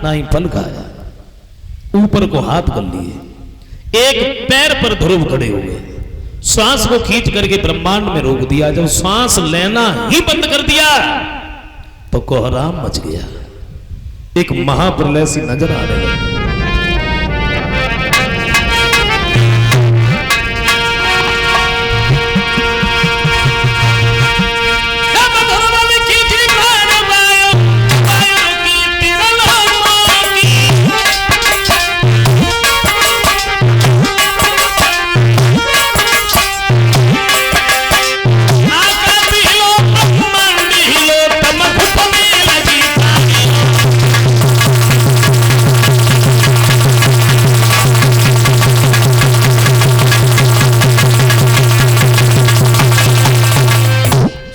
ना ही फल खाया। ऊपर को हाथ कर लिए, एक पैर पर ध्रुव खड़े हो गए, श्वास को खींच करके ब्रह्मांड में रोक दिया। जब श्वास लेना ही बंद कर दिया तो कोहराम मच गया, एक महाप्रलय सी नजर आने लगी।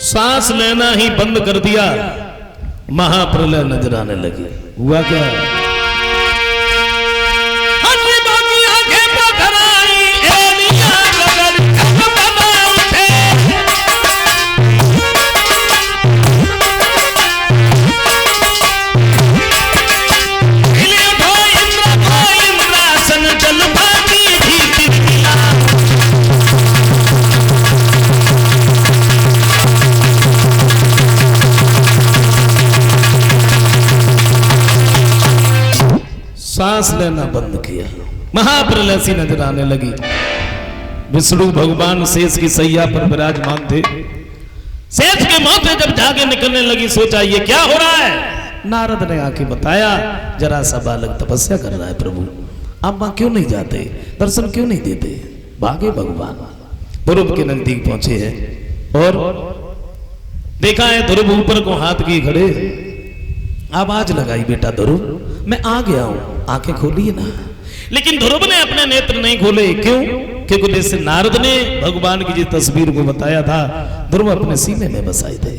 सांस लेना ही बंद कर दिया, महाप्रलय नजर आने लगी। हुआ क्या? सांस लेना बंद किया, महाप्रलय सी नजर आने लगी। विष्णु भगवान शेष की सैया पर विराजमान थे। शेष के मुंह से जब जागे निकलने लगी, सोचा ये क्या हो रहा है। नारद ने आके बताया, जरा सा बालक तपस्या कर रहा है प्रभु, आप वहां क्यों नहीं जाते, दर्शन क्यों नहीं देते। भागे भगवान ध्रुव के नजदीक पहुंचे हैं और देखा है ध्रुव ऊपर को हाथ किए खड़े। आवाज लगाई, बेटा ध्रुव मैं आ गया हूं, आंखें खोलिए ना। लेकिन ध्रुव ने अपने नेत्र नहीं खोले। क्यों? क्योंकि जैसे नारद ने भगवान की जिस तस्वीर को बताया था, ध्रुव अपने सीने में बसाए थे।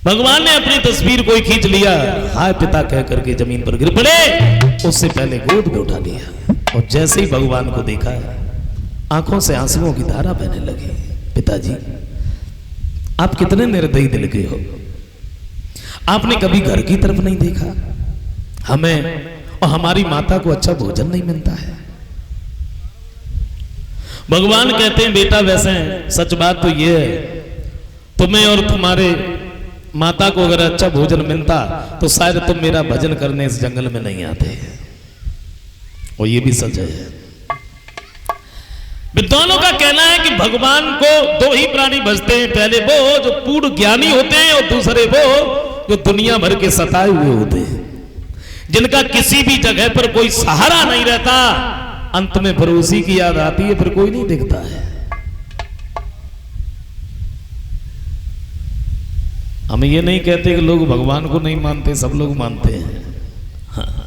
भगवान ने अपनी तस्वीर को खींच लिया, हाय पिता कह करके जमीन पर गिर पड़े। उससे पहले गोद में उठा लिया और जैसे ही भगवान को देखा, आंखों से आंसुओं की धारा बहने लगी। पिताजी आप कितने निर्दयी दिल के हो, आपने कभी घर की तरफ नहीं देखा, हमें और हमारी माता को अच्छा भोजन नहीं मिलता है। भगवान कहते हैं बेटा वैसे सच बात तो ये है, तुम्हें और तुम्हारे माता को अगर अच्छा भोजन मिलता तो शायद तुम मेरा भजन करने इस जंगल में नहीं आते। और ये भी सच है। विद्वानों का कहना है कि भगवान को दो ही प्राणी भजते हैं, पहले वो जो पूर्ण ज्ञानी होते हैं और दूसरे वो जो दुनिया भर के सताए हुए होते हैं, जिनका किसी भी जगह पर कोई सहारा नहीं रहता। अंत में फिर उसी की याद आती है, फिर कोई नहीं दिखता है। हम ये नहीं कहते कि लोग भगवान को नहीं मानते, सब लोग मानते हैं। हाँ।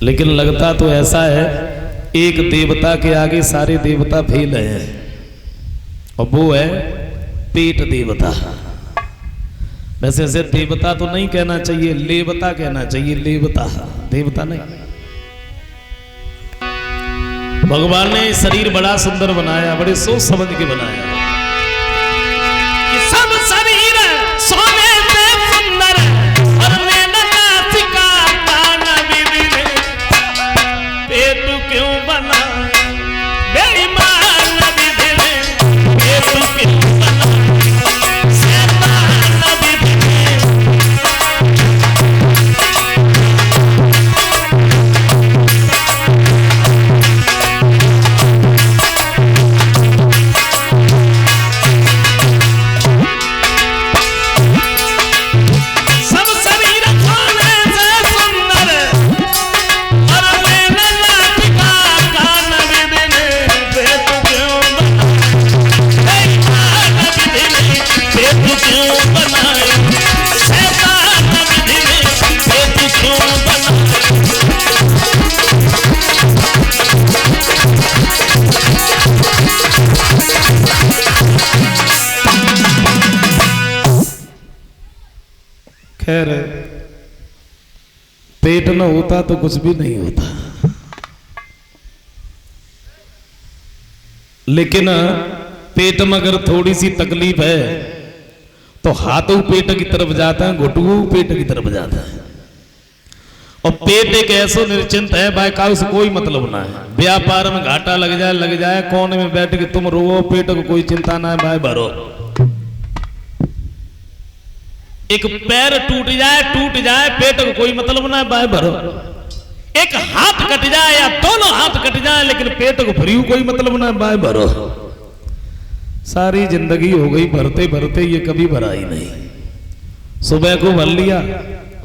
लेकिन लगता तो ऐसा है एक देवता के आगे सारे देवता फेल हैं, और वो है पेट देवता। वैसे ऐसे देवता तो नहीं कहना चाहिए, लेवता कहना चाहिए, लेवता देवता नहीं। भगवान ने शरीर बड़ा सुंदर बनाया, बड़े सोच समझ के बनाया। सब शरीर सोने से सुंदर और नैना नासिका कान विविध, पेट क्यों बना बेईमान विधिन, पेट क्यों खैर पेट न होता तो कुछ भी नहीं होता, लेकिन पेट में अगर थोड़ी सी तकलीफ है तो हाथों पेट की तरफ जाता है, घुटू पेट की तरफ जाता है। और पेट एक ऐसा निश्चिंत है भाई का उसे कोई मतलब ना है। व्यापार में घाटा लग जाए कोने में बैठ के तुम रो, पेट को कोई चिंता ना है भाई भरो। एक पैर टूट जाए पेट को कोई मतलब ना है भाई भरो। एक हाथ कट जाए या दोनों हाथ कट जाए लेकिन पेट को भरी कोई मतलब ना है भाई भरो। सारी जिंदगी हो गई भरते भरते, ये कभी भरा ही नहीं। सुबह को भर लिया,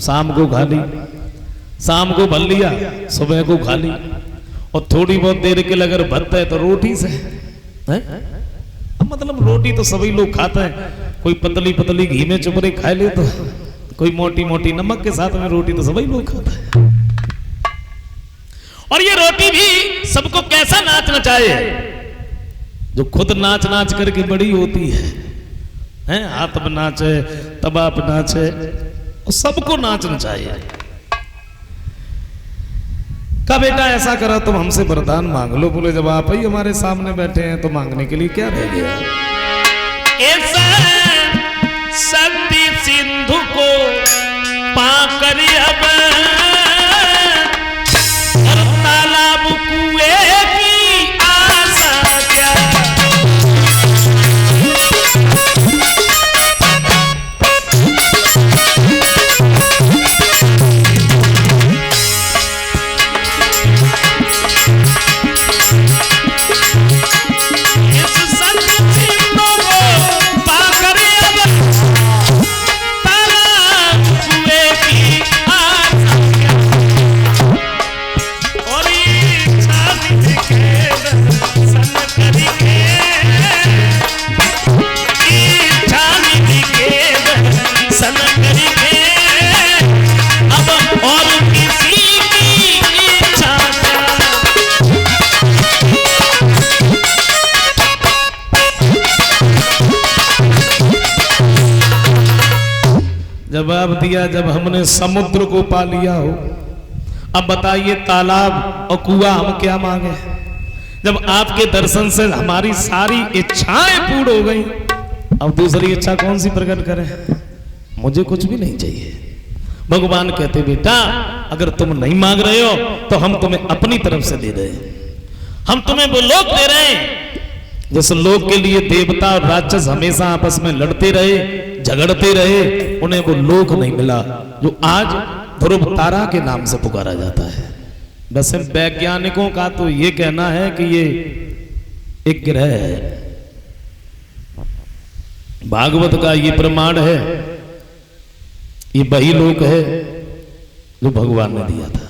शाम को खा ली, शाम को भर लिया, सुबह को खा ली। और थोड़ी बहुत देर के लिए अगर भरता है तो रोटी से है? मतलब रोटी तो सभी लोग खाते हैं, कोई पतली पतली घी में चुपरे खा ले, तो कोई मोटी मोटी नमक के साथ में रोटी तो सभी लोग खाते हैं। और ये रोटी भी सबको कैसा नाच नचाए, जो खुद नाच नाच करके बड़ी होती है, हाथ पे नाचे, तबा पे नाचे, और सबको नाचना चाहिए। का बेटा ऐसा करा तुम हमसे वरदान मांग लो। बोले जब आप ही हमारे सामने बैठे हैं तो मांगने के लिए क्या रह गया। ऐसा शक्ति सिंधु को पाकर अब तालाब कुएं की आशा क्या। जवाब दिया जब हमने समुद्र को पा लिया हो, अब बताइए तालाब और कुआं हम क्या मांगे। जब आपके दर्शन से हमारी सारी इच्छाएं पूर्ण हो गई, अब दूसरी इच्छा कौन सी प्रकट करें। मुझे कुछ भी नहीं चाहिए। भगवान कहते बेटा अगर तुम नहीं मांग रहे हो तो हम तुम्हें अपनी तरफ से दे रहे हैं। हम तुम्हें वो लोक दे रहे हैं जिस लोक के लिए देवता और राक्षस हमेशा आपस में लड़ते रहे, झगड़ते रहे, उन्हें वो लोक नहीं मिला जो आज ध्रुव तारा के नाम से पुकारा जाता है। वैसे वैज्ञानिकों का तो ये कहना है कि ये एक ग्रह है। भागवत का ये प्रमाण है, ये वही लोक है जो भगवान ने दिया था,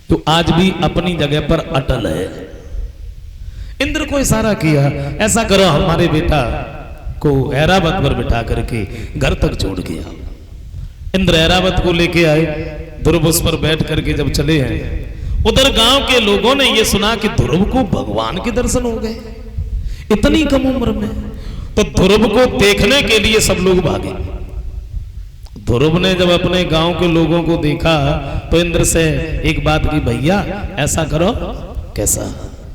जो आज भी अपनी जगह पर अटल है। इंद्र को इशारा किया ऐसा करो हमारे बेटा को ऐरावत पर बिठा करके घर तक छोड़ के आओ। इंद्र ऐरावत को लेके आए, ध्रुव उस पर बैठ करके जब चले हैं, उधर गांव के लोगों ने ये सुना कि ध्रुव को भगवान के दर्शन हो गए इतनी कम उम्र में। तो ध्रुव को देखने के लिए सब लोग भागे। ध्रुव ने जब अपने गांव के लोगों को देखा तो इंद्र से एक बात की, भैया ऐसा करो, कैसा,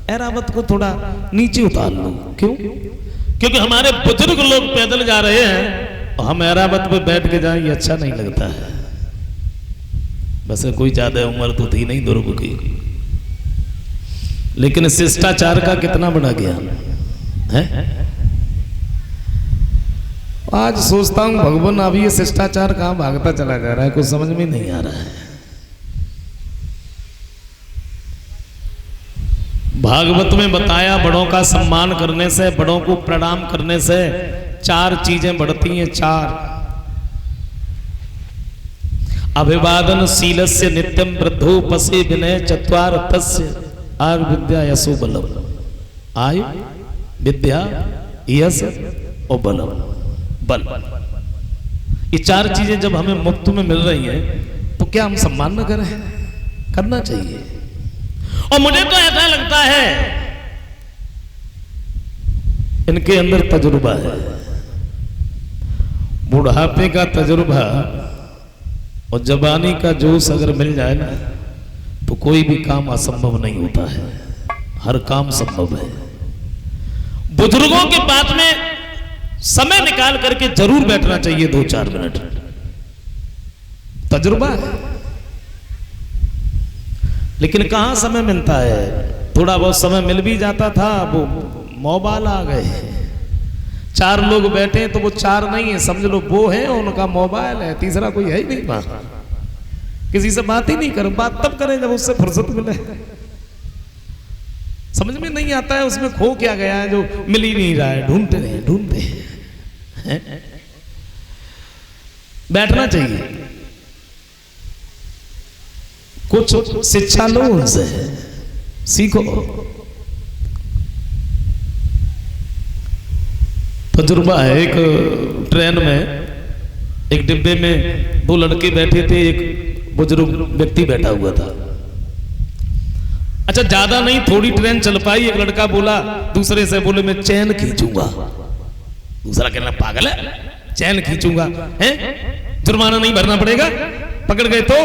ऐरावत को थोड़ा नीचे उतार लो। क्यों? क्योंकि हमारे बुजुर्ग लोग पैदल जा रहे हैं और हम ऐरावत पे बैठ के जाएं, ये अच्छा नहीं लगता है। वैसे कोई ज्यादा उम्र तो थी नहीं ध्रुव की, लेकिन शिष्टाचार का कितना बड़ा ज्ञान है। आज सोचता हूं भगवान अभी ये शिष्टाचार कहां भागता चला जा रहा है, कुछ समझ में नहीं आ रहा है। भागवत में बताया बड़ों का सम्मान करने से, बड़ों को प्रणाम करने से 4 चीजें बढ़ती हैं। 4 अभिवादन शीलस्य नित्यम वृद्धो पसे विनय 4 तस्य आयु विद्या यशो बलम। आयु विद्या यश और बलम, बल। ये 4 चीजें जब हमें मुफ्त में मिल रही हैं तो क्या हम सम्मान न करें? करना चाहिए। और मुझे तो ऐसा लगता है इनके अंदर तजुर्बा है, बुढ़ापे का तजुर्बा और जवानी का जोश अगर मिल जाए ना तो कोई भी काम असंभव नहीं होता है, हर काम संभव है। बुजुर्गों के बात में समय निकाल करके जरूर बैठना चाहिए 2-4 मिनट। तजुर्बा है। लेकिन कहां समय मिलता है, थोड़ा बहुत समय मिल भी जाता था, वो मोबाइल आ गए, 4 लोग बैठे तो वो 4 नहीं है, समझ लो वो है, उनका मोबाइल है, तीसरा कोई है ही नहीं वहां, किसी से बात ही नहीं करो, बात तब करें जब उससे फुर्सत मिले। समझ में नहीं आता है उसमें खो क्या गया है जो मिल ही नहीं रहा है, ढूंढते रहे ढूंढते हैं। बैठना चाहिए, कुछ शिक्षा लो उनसे, सीखो। तजुर्बा है, एक ट्रेन में एक डिब्बे में 2 लड़के बैठे थे, एक बुजुर्ग व्यक्ति बैठा हुआ था। अच्छा ज्यादा नहीं, थोड़ी ट्रेन चल पाई, एक लड़का बोला दूसरे से, बोले मैं चैन खींचूंगा। दूसरा कहना पागल है, चैन खींचूंगा हैं, जुर्माना नहीं भरना पड़ेगा, पकड़ गए तो?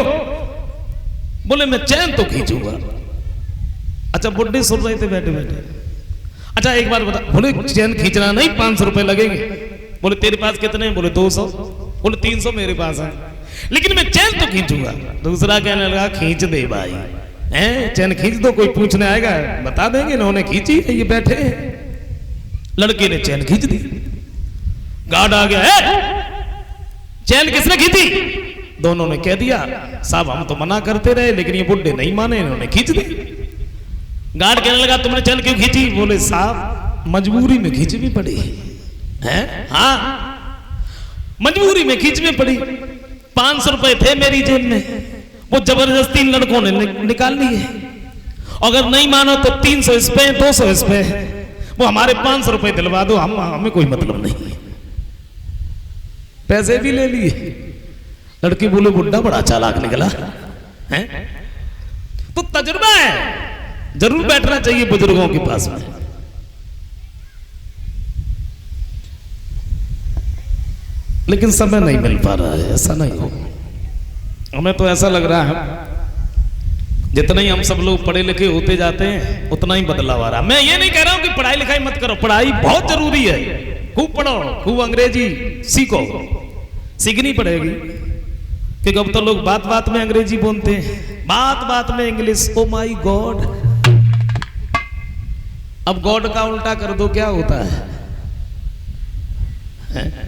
बोले मैं चैन तो खींचूंगा। अच्छा बुड्ढे सुन रहे थे बैठे बैठे। अच्छा एक बार बता, बोले चैन खींचना नहीं, 500 रुपए लगेंगे। बोले तेरे पास कितने? बोले 200। बोले 300 मेरे पास है, लेकिन मैं चैन तो खींचूंगा। दूसरा कहने लगा खींच दे भाई, हैं चैन खींच दो, कोई पूछने आएगा बता देंगे इन्होंने खींची है, ये बैठे हैं। लड़के ने चैन खींच दी, गार्ड आ गया, चैन किसने खींची? दोनों ने कह दिया साहब हम तो मना करते रहे, लेकिन ये बुड्ढे नहीं माने, इन्होंने खींच दी। गार्ड कहने लगा तुमने चैन क्यों खींची? बोले साहब मजबूरी में खींचनी पड़ी है। हाँ मजबूरी में खींचनी पड़ी, 500 रुपए थे मेरी जेब में, वो जबरदस्ती इन लड़कों ने निकाल लिए। अगर नहीं मानो तो 300 इस पे, 200 इस पे, वो हमारे 500 रुपए दिलवा दो, हमें कोई मतलब नहीं। पैसे भी ले लिए। लड़की बोले बुड्ढा बड़ा चालाक निकला है। तो तजुर्बा है, जरूर बैठना चाहिए बुजुर्गों के पास में। लेकिन समय नहीं मिल पा रहा है, ऐसा नहीं हो। हमें तो ऐसा लग रहा है जितना ही हम सब लोग पढ़े लिखे होते जाते हैं उतना ही बदलाव आ रहा। मैं ये नहीं कह रहा हूं कि पढ़ाई लिखाई मत करो, पढ़ाई बहुत जरूरी है, खूब पढ़ो, खूब अंग्रेजी सीखो, सीखनी पड़ेगी। क्योंकि अब तो लोग बात बात में अंग्रेजी बोलते हैं, बात बात में इंग्लिश। ओ माय गॉड, अब गॉड का उल्टा कर दो क्या होता है?